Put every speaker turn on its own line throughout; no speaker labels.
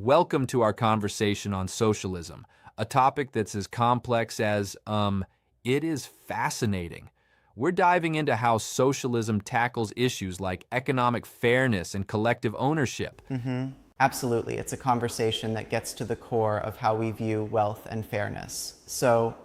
Welcome to our conversation on socialism, a topic that's as complex as, it is fascinating. We're diving into how socialism tackles issues like economic fairness and collective ownership.
Absolutely. It's a conversation that gets to the core of how we view wealth and fairness. So,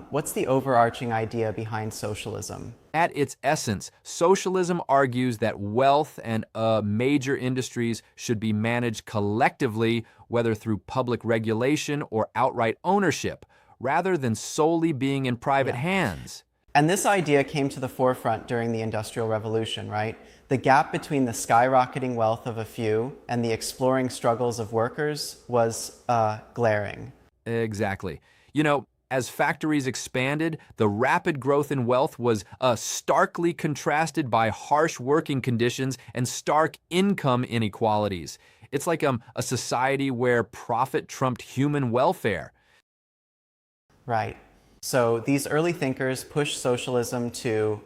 what's the overarching idea behind socialism?
At its essence, socialism argues that wealth and major industries should be managed collectively, whether through public regulation or outright ownership, rather than solely being in private hands.
And this idea came to the forefront during the Industrial Revolution, right? The gap between the skyrocketing wealth of a few and the exploring struggles of workers was glaring.
Exactly. As factories expanded, the rapid growth in wealth was starkly contrasted by harsh working conditions and stark income inequalities. It's like a society where profit trumped human welfare.
Right. So these early thinkers pushed socialism to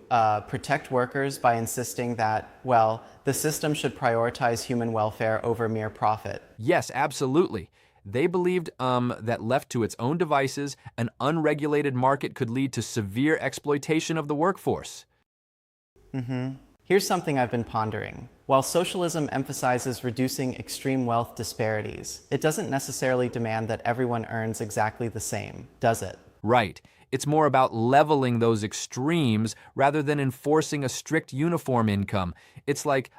protect workers by insisting that, well, the system should prioritize human welfare over mere profit.
Yes, absolutely. They believed that left to its own devices, an unregulated market could lead to severe exploitation of the workforce.
Here's something I've been pondering. While socialism emphasizes reducing extreme wealth disparities, it doesn't necessarily demand that everyone earns exactly the same, does it?
Right. It's more about leveling those extremes rather than enforcing a strict uniform income. It's like,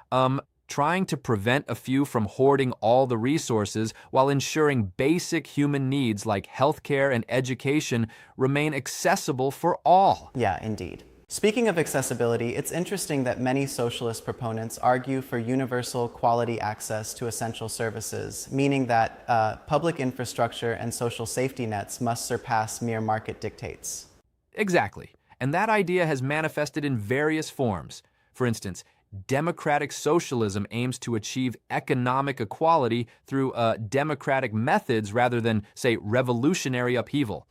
trying to prevent a few from hoarding all the resources while ensuring basic human needs like healthcare and education remain accessible for all.
Yeah, indeed. Speaking of accessibility, it's interesting that many socialist proponents argue for universal quality access to essential services, meaning that public infrastructure and social safety nets must surpass mere market dictates.
Exactly. And that idea has manifested in various forms. For instance, democratic socialism aims to achieve economic equality through democratic methods rather than, say, revolutionary upheaval.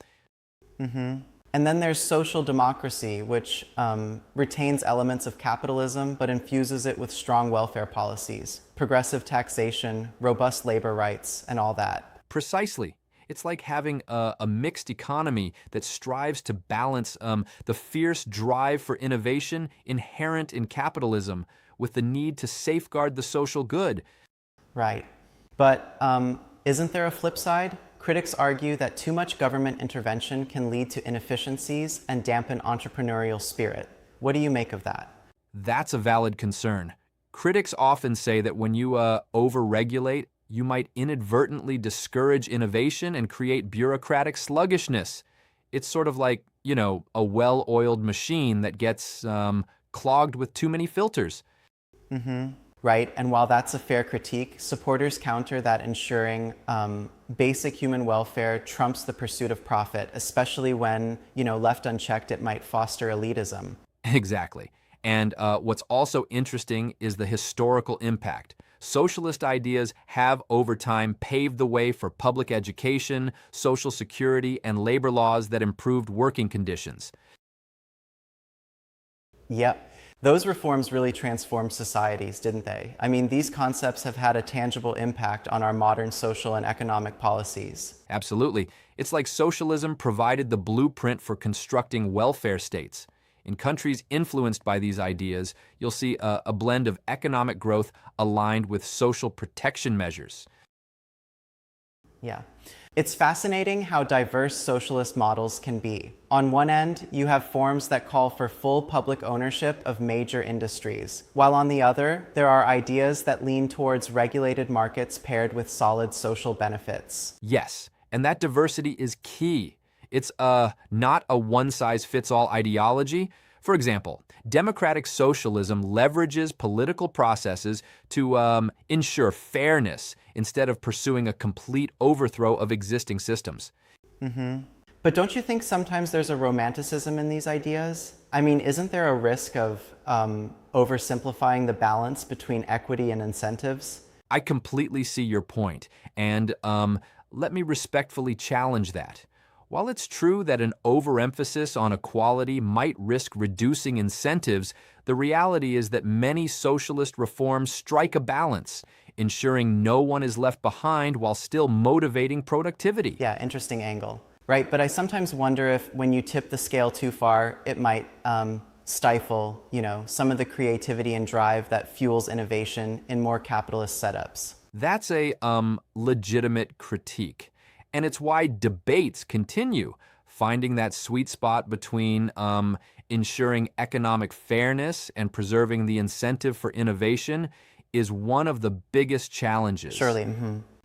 And then there's social democracy, which retains elements of capitalism but infuses it with strong welfare policies, progressive taxation, robust labor rights, and all that.
Precisely. It's like having a mixed economy that strives to balance the fierce drive for innovation inherent in capitalism with the need to safeguard the social good.
Right. But isn't there a flip side? Critics argue that too much government intervention can lead to inefficiencies and dampen entrepreneurial spirit. What do you make of that?
That's a valid concern. Critics often say that when you overregulate, you might inadvertently discourage innovation and create bureaucratic sluggishness. It's sort of like, a well-oiled machine that gets clogged with too many filters.
Right, and while that's a fair critique, supporters counter that ensuring basic human welfare trumps the pursuit of profit, especially when, left unchecked, it might foster elitism.
Exactly. And what's also interesting is the historical impact. Socialist ideas have, over time, paved the way for public education, social security, and labor laws that improved working conditions.
Yep. Those reforms really transformed societies, didn't they? I mean, these concepts have had a tangible impact on our modern social and economic policies.
Absolutely. It's like socialism provided the blueprint for constructing welfare states. In countries influenced by these ideas, you'll see a blend of economic growth aligned with social protection measures.
Yeah. It's fascinating how diverse socialist models can be. On one end, you have forms that call for full public ownership of major industries, while on the other, there are ideas that lean towards regulated markets paired with solid social benefits.
Yes, and that diversity is key. It's not a one-size-fits-all ideology. For example, democratic socialism leverages political processes to ensure fairness instead of pursuing a complete overthrow of existing systems.
But don't you think sometimes there's a romanticism in these ideas? I mean, isn't there a risk of oversimplifying the balance between equity and incentives?
I completely see your point, and let me respectfully challenge that. While it's true that an overemphasis on equality might risk reducing incentives, the reality is that many socialist reforms strike a balance. ensuring no one is left behind while still motivating productivity.
Yeah, interesting angle. Right, but I sometimes wonder if when you tip the scale too far, it might stifle, some of the creativity and drive that fuels innovation in more capitalist setups.
That's a legitimate critique. And it's why debates continue, finding that sweet spot between ensuring economic fairness and preserving the incentive for innovation is one of the biggest challenges.
Surely.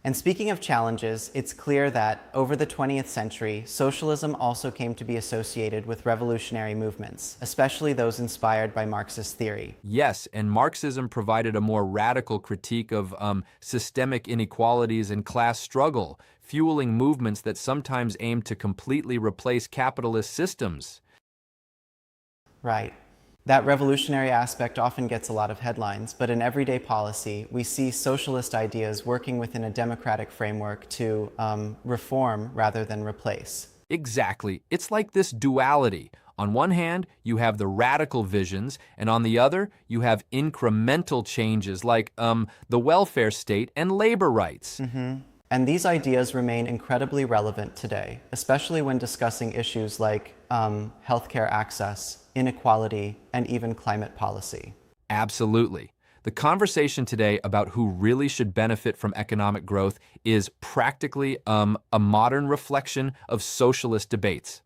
And speaking of challenges, it's clear that over the 20th century, socialism also came to be associated with revolutionary movements, especially those inspired by Marxist theory.
Yes, and Marxism provided a more radical critique of systemic inequalities and class struggle, fueling movements that sometimes aim to completely replace capitalist systems.
Right. That revolutionary aspect often gets a lot of headlines, but in everyday policy, we see socialist ideas working within a democratic framework to reform rather than replace.
Exactly. It's like this duality. On one hand, you have the radical visions, and on the other, you have incremental changes like the welfare state and labor rights.
And these ideas remain incredibly relevant today, especially when discussing issues like healthcare access, inequality, and even climate policy.
Absolutely. The conversation today about who really should benefit from economic growth is practically a modern reflection of socialist debates.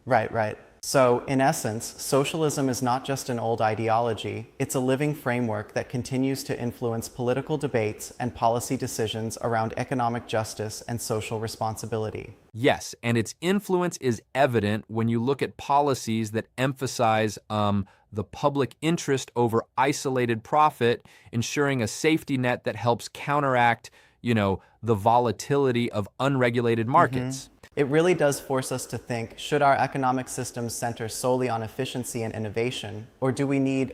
Right. So, in essence, socialism is not just an old ideology, it's a living framework that continues to influence political debates and policy decisions around economic justice and social responsibility.
Yes, and its influence is evident when you look at policies that emphasize the public interest over isolated profit, ensuring a safety net that helps counteract, the volatility of unregulated markets.
It really does force us to think, should our economic systems center solely on efficiency and innovation, or do we need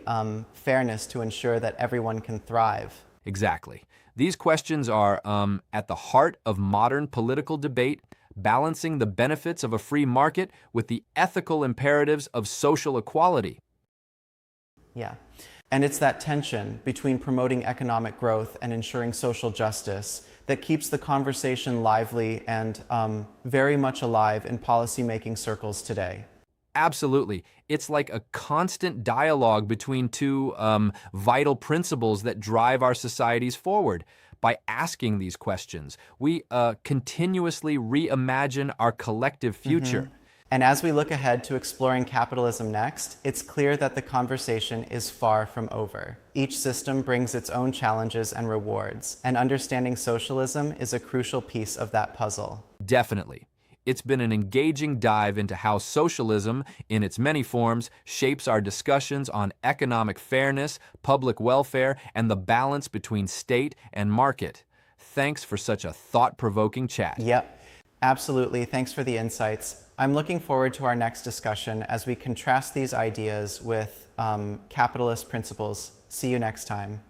fairness to ensure that everyone can thrive?
Exactly. These questions are at the heart of modern political debate, balancing the benefits of a free market with the ethical imperatives of social equality.
Yeah. And it's that tension between promoting economic growth and ensuring social justice that keeps the conversation lively and very much alive in policymaking circles today.
Absolutely. It's like a constant dialogue between two vital principles that drive our societies forward. By asking these questions, we continuously reimagine our collective future.
And as we look ahead to exploring capitalism next, it's clear that the conversation is far from over. Each system brings its own challenges and rewards, and understanding socialism is a crucial piece of that puzzle.
Definitely. It's been an engaging dive into how socialism, in its many forms, shapes our discussions on economic fairness, public welfare, and the balance between state and market. Thanks for such a thought-provoking chat.
Yep, absolutely. Thanks for the insights. I'm looking forward to our next discussion as we contrast these ideas with capitalist principles. See you next time.